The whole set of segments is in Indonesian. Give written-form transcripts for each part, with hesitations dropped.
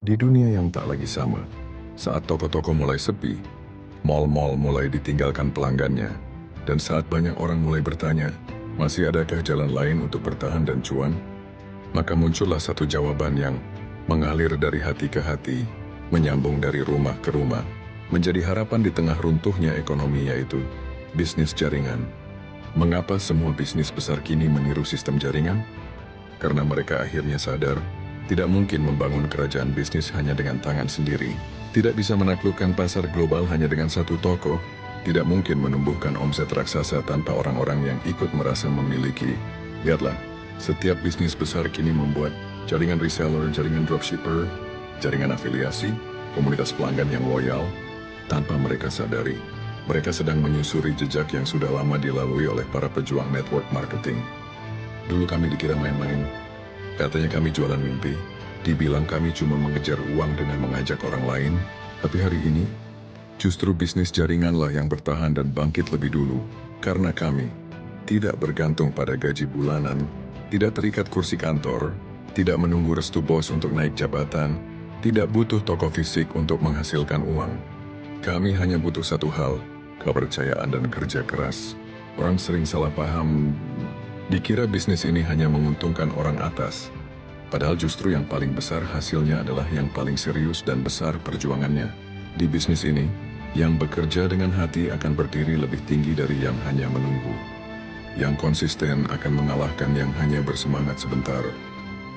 Di dunia yang tak lagi sama, saat toko-toko mulai sepi, mal-mal mulai ditinggalkan pelanggannya, dan saat banyak orang mulai bertanya, masih adakah jalan lain untuk bertahan dan cuan? Maka muncullah satu jawaban yang mengalir dari hati ke hati, menyambung dari rumah ke rumah, menjadi harapan di tengah runtuhnya ekonomi, yaitu bisnis jaringan. Mengapa semua bisnis besar kini meniru sistem jaringan? Karena mereka akhirnya sadar, tidak mungkin membangun kerajaan bisnis hanya dengan tangan sendiri. Tidak bisa menaklukkan pasar global hanya dengan satu toko. Tidak mungkin menumbuhkan omset raksasa tanpa orang-orang yang ikut merasa memiliki. Lihatlah, setiap bisnis besar kini membuat jaringan reseller, jaringan dropshipper, jaringan afiliasi, komunitas pelanggan yang loyal, tanpa mereka sadari. Mereka sedang menyusuri jejak yang sudah lama dilalui oleh para pejuang network marketing. Dulu kami dikira main-main. Katanya kami jualan mimpi. Dibilang kami cuma mengejar uang dengan mengajak orang lain. Tapi hari ini, justru bisnis jaringanlah yang bertahan dan bangkit lebih dulu. Karena kami tidak bergantung pada gaji bulanan, tidak terikat kursi kantor, tidak menunggu restu bos untuk naik jabatan, tidak butuh toko fisik untuk menghasilkan uang. Kami hanya butuh satu hal, kepercayaan dan kerja keras. Orang sering salah paham, dikira bisnis ini hanya menguntungkan orang atas. Padahal justru yang paling besar hasilnya adalah yang paling serius dan besar perjuangannya. Di bisnis ini, yang bekerja dengan hati akan berdiri lebih tinggi dari yang hanya menunggu. Yang konsisten akan mengalahkan yang hanya bersemangat sebentar.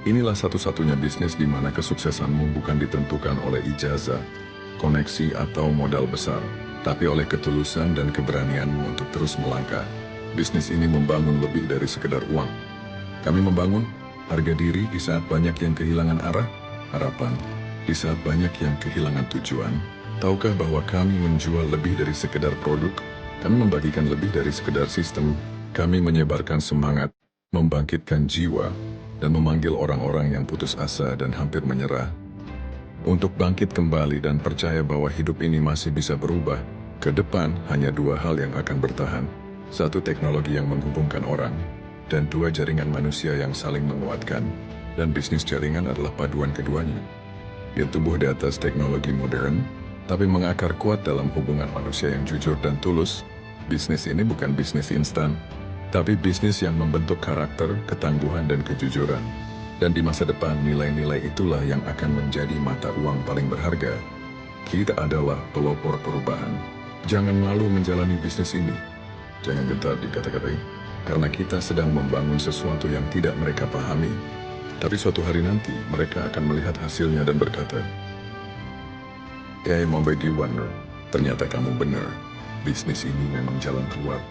Inilah satu-satunya bisnis di mana kesuksesanmu bukan ditentukan oleh ijazah, koneksi atau modal besar, tapi oleh ketulusan dan keberanianmu untuk terus melangkah. Bisnis ini membangun lebih dari sekedar uang. Kami membangun harga diri di saat banyak yang kehilangan arah, harapan, di saat banyak yang kehilangan tujuan. Tahukah bahwa kami menjual lebih dari sekedar produk? Kami membagikan lebih dari sekedar sistem. Kami menyebarkan semangat, membangkitkan jiwa, dan memanggil orang-orang yang putus asa dan hampir menyerah untuk bangkit kembali dan percaya bahwa hidup ini masih bisa berubah. Ke depan, hanya dua hal yang akan bertahan. Satu, teknologi yang menghubungkan orang, dan dua, jaringan manusia yang saling menguatkan. Dan bisnis jaringan adalah paduan keduanya. Dia tumbuh di atas teknologi modern, tapi mengakar kuat dalam hubungan manusia yang jujur dan tulus. Bisnis ini bukan bisnis instan, tapi bisnis yang membentuk karakter, ketangguhan, dan kejujuran. Dan di masa depan, nilai-nilai itulah yang akan menjadi mata uang paling berharga. Kita adalah pelopor perubahan. Jangan malu menjalani bisnis ini. Jangan gentar dikata-katai, karena kita sedang membangun sesuatu yang tidak mereka pahami. Tapi suatu hari nanti, mereka akan melihat hasilnya dan berkata, "Hey, Mobile Wonder, ternyata kamu benar. Bisnis ini memang jalan keluar."